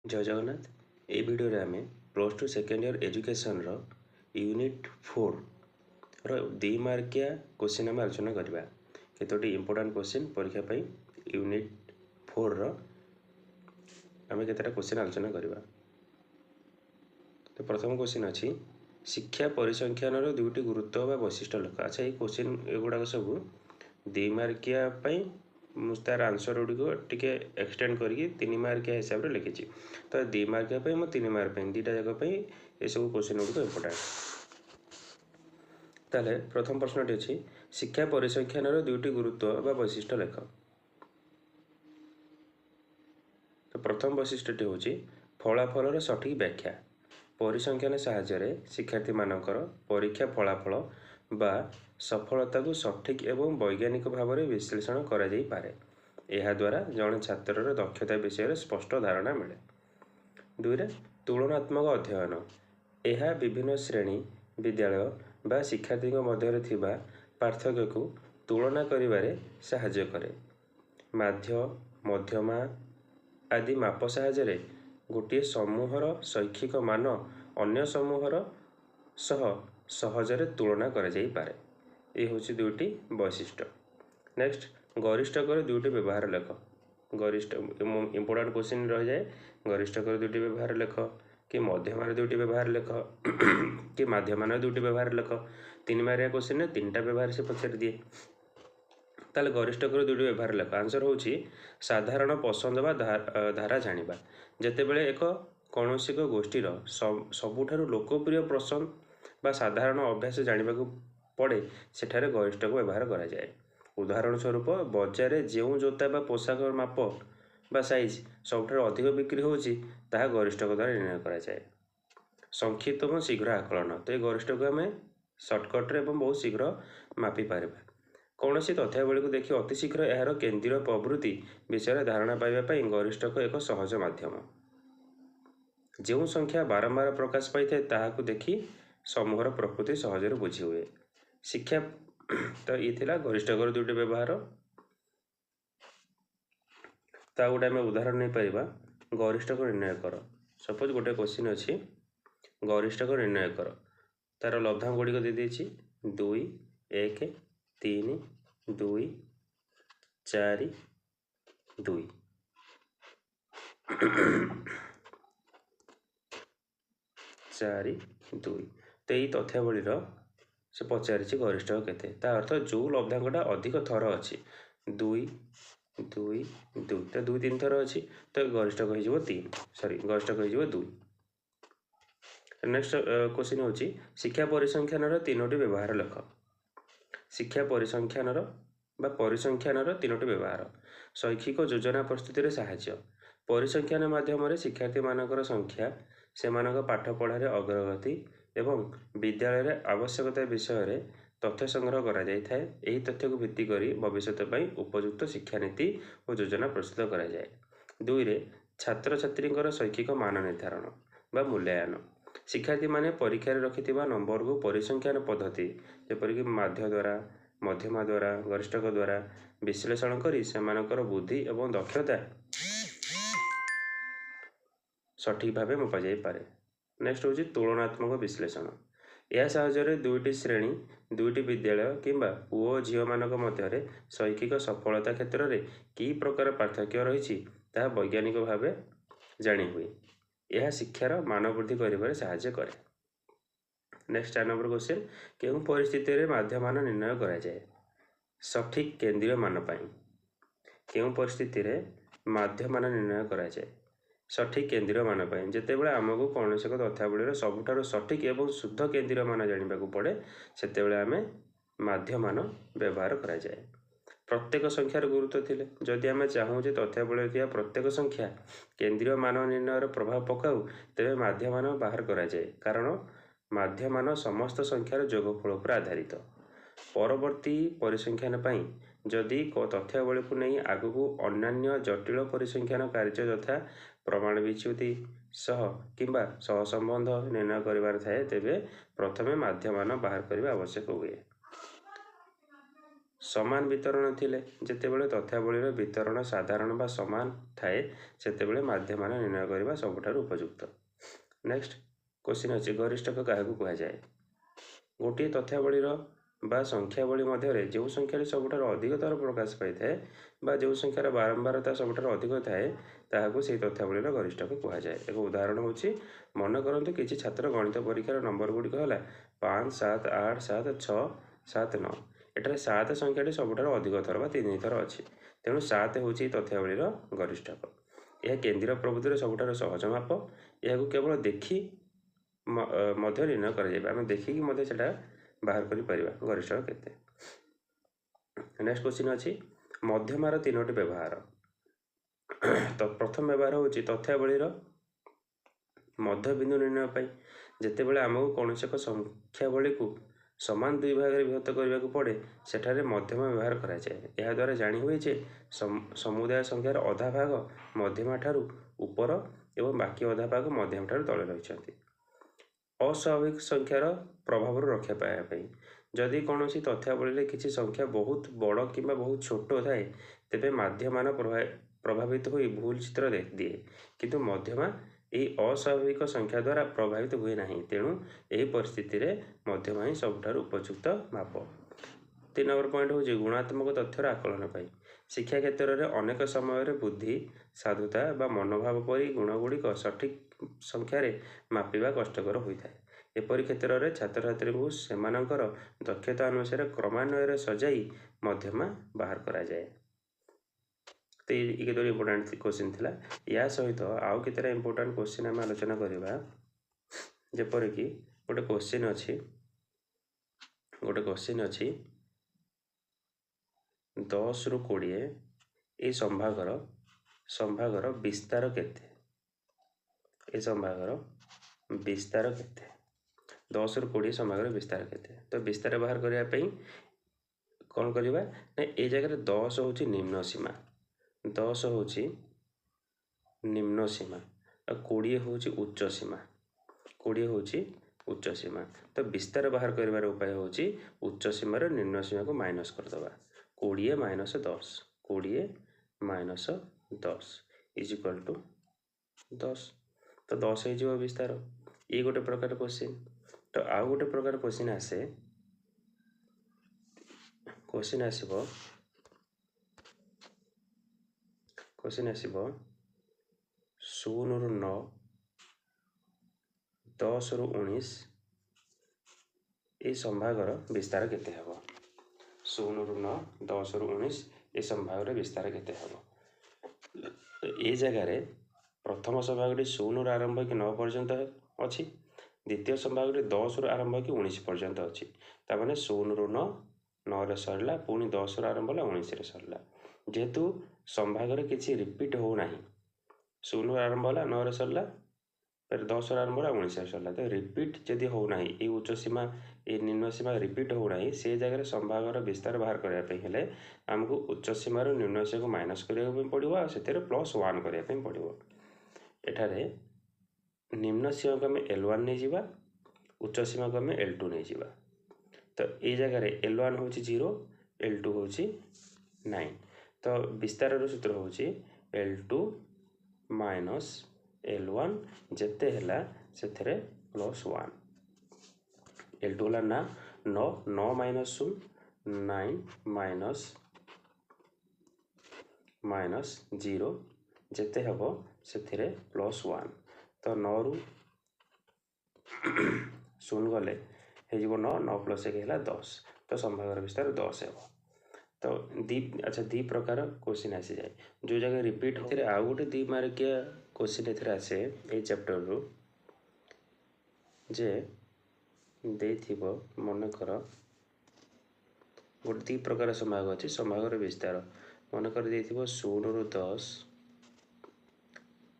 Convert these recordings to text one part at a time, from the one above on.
जय जगन्नाथ ये वीडियो रे आमे plus two second year education रो यूनिट 4 रो 2 मार्किया क्वेश्चन आम आलोचना करबा केतोटी इंपोर्टेंट क्वेश्चन परीक्षा पई यूनिट 4 रो आमे केतरा क्वेश्चन आलोचना करबा। तो प्रथम क्वेश्चन अछि शिक्षा परिसंख्यान रो दुटी गुरुत्व बा वैशिष्ट्य लेख। अच्छा ये क्वेश्चन एगुडा सब 2 मार्किया पई तार आंसर गुड़ी टिके एक्सटेंड करके 3 मार्किया हिसाब से लिखी। तो 2 मार्किया मो 3 मार्क दुटा जाक ये सब क्वेश्चन गुड़ इंपोर्टेंट। ताले प्रथम प्रश्नटी अच्छी शिक्षा परिसंख्यान दुटी गुरुत्व बा वैशिष्ट्य लेख। तो प्रथम वैशिष्ट्यटी हूँ फलाफल सठिक व्याख्या। परिसंख्यान साहाय्य शिक्षार्थी मानकर परीक्षा फलाफल बा सफलता को सठिक एवं वैज्ञानिक भाव में विश्लेषण करा जाई पारे। यह द्वारा जड़े छात्र दक्षता विषय स्पष्ट धारणा मिले। 2 तुलनात्मक अध्ययन यह विभिन्न श्रेणी विद्यालय बा शिक्षार्थी मध्य थिबा पार्थक्य को तुलना करिबारे सहाय्य करे। माध्य मध्यमा आदि माप साहाय्य गोटे समूहर शैक्षिक मान अन्य समूहर सह सहजरे तुलना करा जाई पारे। ये हूँ 2टी वैशिष्ट्य। नेक्स्ट गरिष्ठकर 2टी व्यवहार लेख। गरिष्ठ इंपोर्टेंट क्वेश्चन रह जाए गरिष्ठकर 2टी व्यवहार लेख कि मध्यमान 2टी व्यवहार लेख कि माध्यमान 2टी व्यवहार लेख। 3 मार्किया क्वेश्चन ने 3टा व्यवहार से पचार दिए। ताले गरिष्ठकर 2टी व्यवहार लेख। आंसर हूँ साधारण पसंद बा धारा जानिबा। जेतेबेले एक कौनसी एक गोष्ठीर सबुठारु लोकप्रिय पसंद बा साधारण अभ्यास जानिबा को पड़े सेठारे गरिष्ठ को व्यवहार करा जाए। उदाहरण स्वरूप बजार जो जोता बा पोशाक माप बा साइज सबुठारु अधिक बिक्री होची ताहा गरिष्ठ द्वारा निर्णय करा जाए। संक्षिप्त और शीघ्र आकलन तो ये गरिष्ठ को आम सर्टकट्रे बहुत शीघ्र मापी पारिबा। कौन सी तथ्यावली को देखि अति शीघ्र यार केन्द्रीय प्रवृत्ति विषय धारणा पाइबापी गरिष्ठ को एक सहज माध्यम। जो संख्या बारंबार प्रकाश पाई ताकू देखि समूहर प्रकृति सहजरे बुझी हुए। शिक्षा तो ये थिला गरिष्ठकर 2टी व्यवहार। ता गोटे आम उदाहरण नहीं पारिबा गरिष्ठ को निर्णय कर। सपोज गोटे क्वेश्चन अच्छी गरिष्ठ को निर्णय कर तार लब्धांक गुड़िक दे देछि 2 1 3 2 4 2 4 2। तो यही तथ्यावली से पचारि गरिष्ठ केते ता अर्थ जो लब्धांकटा अधिक थर अच्छी 2 2 2 तो 2 3 थर अच्छी तो गरिष्ठ हो 3 सॉरी गरिष्ठ हो 2। नेक्स्ट क्वेश्चन हूँ शिक्षा परिसंख्यान 3टी व्यवहार लेख। शिक्षा परिसंख्यान बा परिसंख्यान 3टी व्यवहार। शैक्षिक योजना प्रस्तुति साहाय्य परिसंख्यान माध्यम शिक्षार्थी मानकर संख्या से पाठ पढ़ार अग्रगति एवं विद्यालय आवश्यकता विषय तथ्य संग्रह करा जाय थाए। यही तथ्य को भित्ति करी भविष्य में उपयुक्त शिक्षानीति और योजना प्रस्तुत करा जाय। 2 छात्र छात्री शैक्षिक मान निर्धारण बा मूल्यांकन शिक्षार्थी माने परीक्षा रखि नंबर को परिसंख्यान पद्धति जेपरिक माध्य द्वारा मध्यमा द्वारा गरिष्ठक द्वारा विश्लेषण करी सेमानकर बुद्धि एवं दक्षता सठिक भाव मपा जाई पारे। नेक्स्ट हूँ तुलनात्मक विश्लेषण यह साहाय्य 2टी श्रेणी 2टी विद्यालय किंबा पुओ झील मानक मध्य शैक्षिक सफलता क्षेत्र में कि प्रकार पार्थक्य रही वैज्ञानिक भाव जानी हुए। यह शिक्षार मान वृद्धि कर साहाय्य करे। नेक्स्ट 4 नंबर क्वेश्चन केउं परिस्थिति रे माध्यमान निर्णय करा जाए। सठिक केंद्रीय मान पाई केउं परिस्थिति रे माध्यमान निर्णय करा जाए सठिक केंद्रीय मान पाई जेतेबेले आमको कौन एक तथ्यावली सबुठारु सठिक एवं शुद्ध केंद्रीय मान जानिबा को पड़े सेतेबेले आमे माध्यमान व्यवहार करा जाए। प्रत्येक संख्यार गुरुत्व थिले जदि आमे चाहूँ जे तथ्यावली थिया प्रत्येक संख्या केंद्रीय मान निर्णय प्रभाव पकाऊ तेबे माध्यमान बाहर करा जाए कारण माध्यमान समस्त संख्यार जोगफल पर आधारित। परवर्ती परिसंख्यान पाई जदि तथ्यावली को नहीं आगू अन्य जटिल परिसंख्यान कार्य यथा प्रमाण विच्युति सह किंबा सहसंबंध निर्णय करिवार थाए तेबे प्रथमे माध्यमान बाहर करबा आवश्यक हुए। समान वितरण थिले जेतेबेले तथ्यावलीर वितरण साधारण बा समान थाए सेतेबेले माध्यमान निर्णय करबा सबुठारु उपयुक्त। नेक्स्ट क्वेश्चन अछि गरिष्ठक काहाकू कुहा जाए। गोटे तथ्यावलीर बा संख्यावली मध्य जो संख्या सबुठारु अधिकतर प्रकाश पाई थाए बा जो संख्यार बारंबारता सबुठारु अधिक थाए ताहाकू से तथ्यावलीर गरिष्ठक कुहा जाए। एक उदाहरण होछि मन करंतु किछि छात्र गणित परीक्षार नंबर गुड़िक होला 5 7 8 7 6 7 9 एठारे 7 संख्याटी सबुठारु अधिक थर बा 3 थर अछि तेणु 7 होछि तथ्यावलीर गरिष्ठक। यह केंद्रीय प्रवृत्तिर सबुठारु सहज माप यह केवल देखि मध्य निर्णय कर जाय आमे देखि कि मध्य सेटा बाहर करि परिबा गरिष्ठक केते। नेक्स्ट क्वेश्चन अछि मध्यमार तीनोटी व्यवहार। तो प्रथम व्यवहार होछि तथ्यावलीर मध्य बिंदु निर्णय पाई जेतेबेले आमको कोनोसी एक संख्यावली को समान दुई भाग में विभक्त करने को पड़े सेठारे मध्यमा व्यवहार करा जाए। यह द्वारा जानी हुए जे समुदाय संख्यार अधा भाग मध्यमा ठारू ऊपर एवं बाकी अधा भाग मध्यमा ठारू तले रहिछन्ति। अस्वाभाविक संख्यार प्रभाव रक्षा पाया पाई जदि कौनसी तथ्यावली किसी संख्या बहुत बड़ कि बहुत छोट थाए तेबे माध्यमान प्रभावित हो भूल चित्र दिए किंतु मध्यमा यही अस्वाभाविक संख्या द्वारा प्रभावित हुए नहीं तेणु यही परिस्थिति रे मध्यमा ही सबुठारु उपयुक्त माप। 3 नंबर पॉइंट होछि गुणात्मक तथ्यर आकलन पाई शिक्षा क्षेत्र में अनेक समय बुद्धि साधुता बा मनोभाव परी गुणगुड़िक सठिक संख्यार मापिबा कष्टकर होता है। एपरी क्षेत्र में छात्र छात्री को सेमानंकर दक्षता अनुसार क्रमान्वय सजाई मध्यमा बाहर करा जाए। तो ये तो इम्पोर्टेंट क्वेश्चन थिला या सहित आउ केतेटा इम्पोर्टेंट क्वेश्चन आम आलोचना करबा जेपर कि गोटे क्वेश्चन अछि 10 रु 20 ए संभागर विस्तार केते ए संभागर विस्तार केते 10 रु 20 संभागर विस्तार केते। तो विस्तार बाहर करिया पई कोन करबा ना ए जगह 10 होछि निम्न सीमा 10 होछि निम्न सीमा और 20 होछि उच्च सीमा 20 होछि उच्च सीमा। तो विस्तार बाहर करिवार उपाय होछि उच्च सीमा रो निम्न सीमा को माइनस कर दबा 20 minus 10 20 minus 10 is equal to 10। तो 10 हे जो विस्तार ये गोटे प्रकार क्वेश्चन। तो आउ गोटे प्रकार क्वेश्चन आसे क्वेश्चन आसीबो 0 रु 9 10 रु 19 ए संभागर विस्तार केते हबो 0 रु 9 10 रु 19 ए संभागर विस्तार केते हबो। ए जगह रे प्रथम संभागटी 0 रु आरंभ कि 9 पर्यंत अछि द्वितीय संभागटी 10 रु आरंभ कि 19 पर्यंत अछि ता माने 0 रु 9 9 रे सरला पुनी 10 रु आरंभ होला 19 रे सरला जेहेतु संभागर किछि रिपीट हो नाही 0 रु आरंभ होला 9 रे सरला फिर 10 रु आरंभ होला 19 रे सरला तो रिपीट जदि हो नाही ए उच्च सीमा ए निम्न सीमा रिपीट हो नाही से जगह रे संभागर विस्तार बाहर करिया पे हेले हमको उच्च सीमा रो निम्न सीमा को माइनस करिया पे पड़िबो आ सेतेरे +1 करिया पे पड़िबो। एठारे निम्न सीमा को हमें L1 नै जिबा उच्च सीमा को हमें L2 नै जिबा। तो ए जगह रे L1 होछि 0 L2 होछि 9 तो विस्तार रो सूत्र होछि L2 माइनस L1 जेते हला सेथरे +1 L2 हला ना 9 9 माइनस 9 माइनस 0 जेते हबो सेथरे +1 तो 9 रु 0 गले हे जिवो 9 9 + 1 हला 10 तो संभागर विस्तार 10 हेबो। तो दी प्रकार क्वेश्चन आसी जाए जो जगह रिपीट होते आउ गोटे 2 मार्किया क्वेश्चन एथरे आसे ए चैप्टर रु जे देथिबो मन कर गोटे 2 प्रकार संभाग अछि संभागर विस्तार मन कर देथिबो 0 रु 10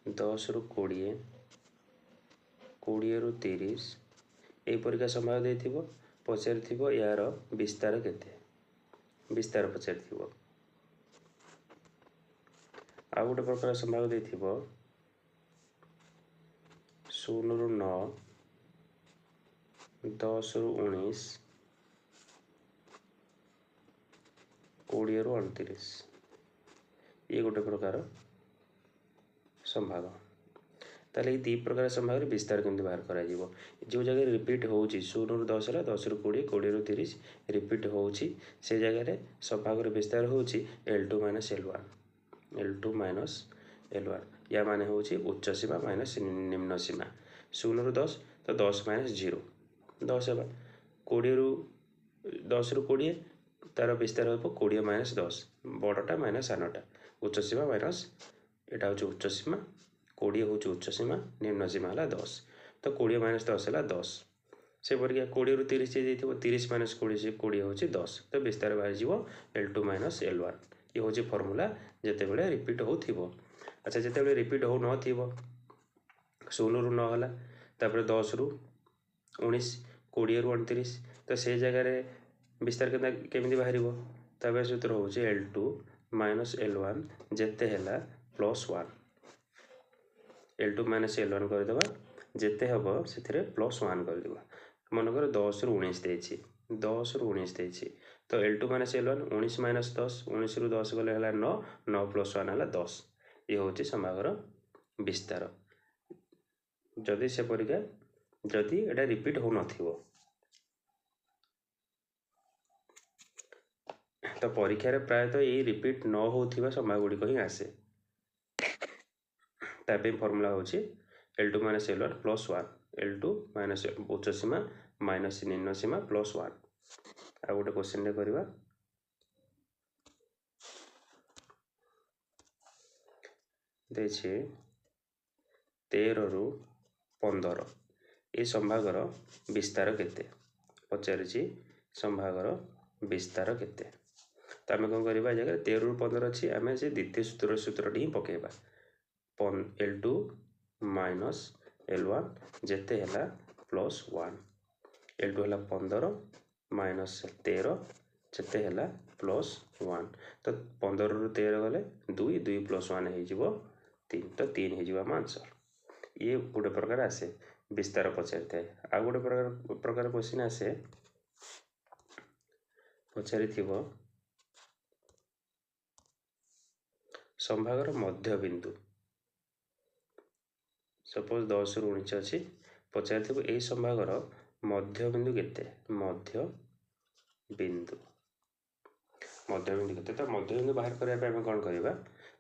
10 रु 20 20 रु 30 ए परिका संभाग देथिबो पचारिथिबो यार विस्तार केते विस्तार पचारिथिबो। आ गोटे प्रकार संभाग देथिबो 0 रु 9 10 रु 19 20 ରୁ 29 ये गोटे प्रकार संभाग। ताले दी प्रकार संभाग विस्तार केमती बाहर करा जीवो जो जगह रिपीट होउची 0 ରୁ 10 है 10 ରୁ 20 20 ରୁ 30 रिपीट होउची से जगह संभाग विस्तार होउची L2 - L1 L2 - L1 या माने होउची उच्च सीमा माइनस निम्न सीमा 0 ରୁ 10 तो 10 - 0 10 है 20 ରୁ 10 ରୁ 20 तार विस्तार हो 20 - 10 बड़टा माइनस सानटा उच्च सीमा माइनस एटा होची उच्च सीमा 20 होची उच्च सीमा निम्न सीमा है 10 तो 20 - 10 है 10 से परिका 20 ରୁ 30 जाइथिबो 30 - 20 से 20 होची 10 तो विस्तार बाहर जीवो L2 - L1 ये होची फॉर्मूला जेते बेले रिपीट होथिबो। अच्छा जेते बेले रिपीट हो नथिबो 16 ରୁ 9 हला तापर 10 ରୁ 19 20 ରୁ 29 तो से जगह रे विस्तार केमिति बाहरिबो तापर सूत्र होची L2 - L1 जेते हला +1 L2 - L1 कर देबा जेते हबो सेथिरे +1 कर देबा मन कर 10 ରୁ 19 देछि 10 ରୁ 19 देछि तो L2 - L1 19 - 10 19 ରୁ 10 गले हला 9 9 + 1 हला 10 ये होची संभागर विस्तार जदि से परिका जदि एटा रिपीट हो नथिबो तो परीक्षा रे प्राय तो यही रिपीट न होथिबा संभाग गुडी कहि आसे तापे फार्मूला होची L2 - L1 +1 L2 - उच्च सीमा माइनस निम्न सीमा +1 आ गोटे क्वेश्चन रे करबा देछि 13 ରୁ 15 ए संभागर विस्तार केते पचारिछि संभागर विस्तार केते तो आम कौन करवा जगह 13 ରୁ 15 अच्छी आम से द्वितीय सूत्रटी ही पकेबा L2 - L1 जेते हला +1 L2 हला 15 - 13 जेते हला +1 तो 15 ରୁ 13 गले 2 2 + 1 हो जिवो 3 तो 3 हो जिवो आंसर ये गोटे प्रकार आसे विस्तार पचारि थाए आ गोटे प्रकार क्वेश्चन आसे पचारि थिबो संभागर मध्य बिंदु सपोज 10 ରୁ 19 अच्छी पचारि थिबो ए संभागर मध्य बिंदु केते मध्य बिंदु केते तो मध्य बिंदु बाहर करबा पे हम कोन करबा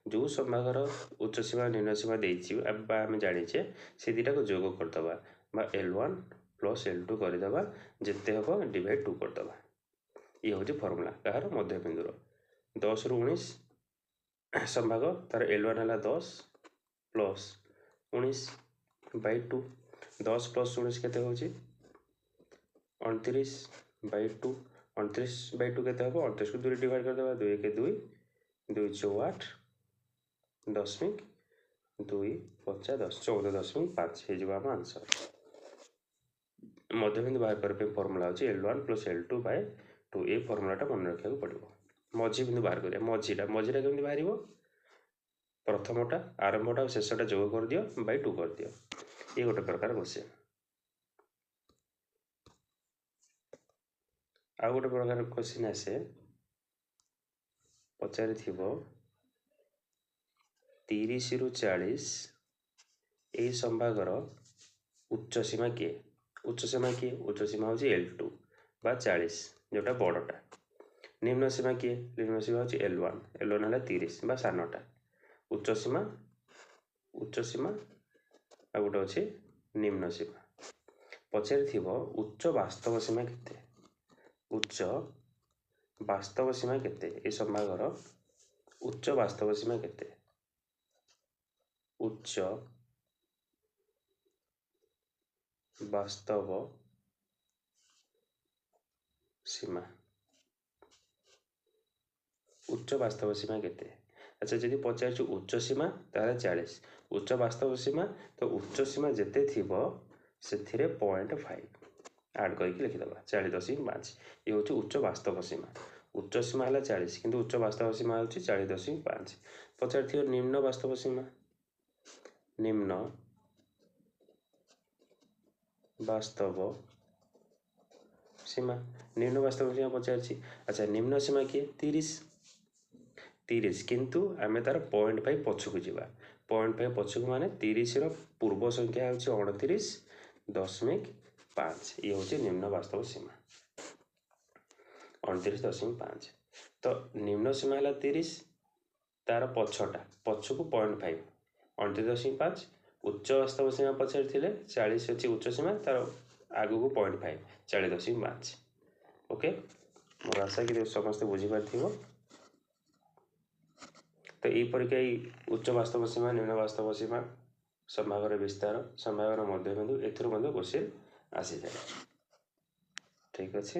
जो संभागर उच्च सीमा निम्न सीमा देछि अब हम जानिछे से दिटा को जोग कर दबा बा L1 + L2 कर दबा जेते हबो डिवाइड 2 कर दबा ये होची फार्मूला कहार मध्य बिंदु रो 10 ରୁ 19 संभाग तार L1 हला 10 प्लस 19 बाई 2 10 + 19 केते होची 29 बाई 2 29 बाई 2 केते हबो 28 को 2 रे डिवाइड कर देबा 2 के 2 2 × 8 दशमिक 2 5 10 14.5 हे जिवा आंसर मध्य बिंदु बाहर करबे फार्मूला होची L1 + L2 बाय 2 ए फार्मूलाटा मन रखिया पड़िबो मझी बिंदु बाहर करिया मझीटा केमति बाहरिबो प्रथमटा आरंभटा और शेषटा जोग कर दियो बाय 2 कर दियो ये गोटे प्रकार क्वेश्चन आ गोटे प्रकार क्वेश्चन आसे पचारि थिबो 30 ରୁ 40 ए संभागर उच्च सीमा किए उच्च सीमा होची L2 बा 40 जोटा बड़टा निम्न सीमा होची L1 हला 30 बा सानटा उच्च सीमा आ गोटे अच्छे निम्न सीमा पचारि थिबो उच्च वास्तव सीमा केते उच्च वास्तव सीमा केते ए संभागर उच्च वास्तव सीमा केते उच्च वास्तव सीमा केते अच्छा जदि पचार उच्च सीमा ताले 40 उच्च वास्तव सीमा तो उच्च सीमा जेते थिबो सेथिरे 0.5 ऐड करके लिखि दबा 40.5 ये होची उच्च वास्तव सीमा उच्च सीमा हला 40 किंतु उच्च वास्तव सीमा होची 40.5 पचार थिबो निम्न वास्तव सीमा निम्न वास्तव सीमा पचार अच्छा निम्न सीमा किए 30 30 किंतु आम तार 0.5 पछकू जावा 0.5 पछकू माने 30 पूर्व संख्या हूँ 29.5 ये हूँ निम्न वास्तव सीमा 29.5 तो निम्न सीमा है 30 तार पछटा पछकू 0.5 29.5 उच्च वास्तव सीमा पछाड़ थे 40 अच्छी उच्च सीमा तार आगू को 0.5 40.5 ओके मोर आशा कि समस्त बुझीपार तो यही उच्च वास्तव सीमा निम्न वास्तव सीमा संभागर विस्तार संभागर मध्यबिंदु एथुर क्वेश्चन आसी जाए ठीक अच्छे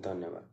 धन्यवाद।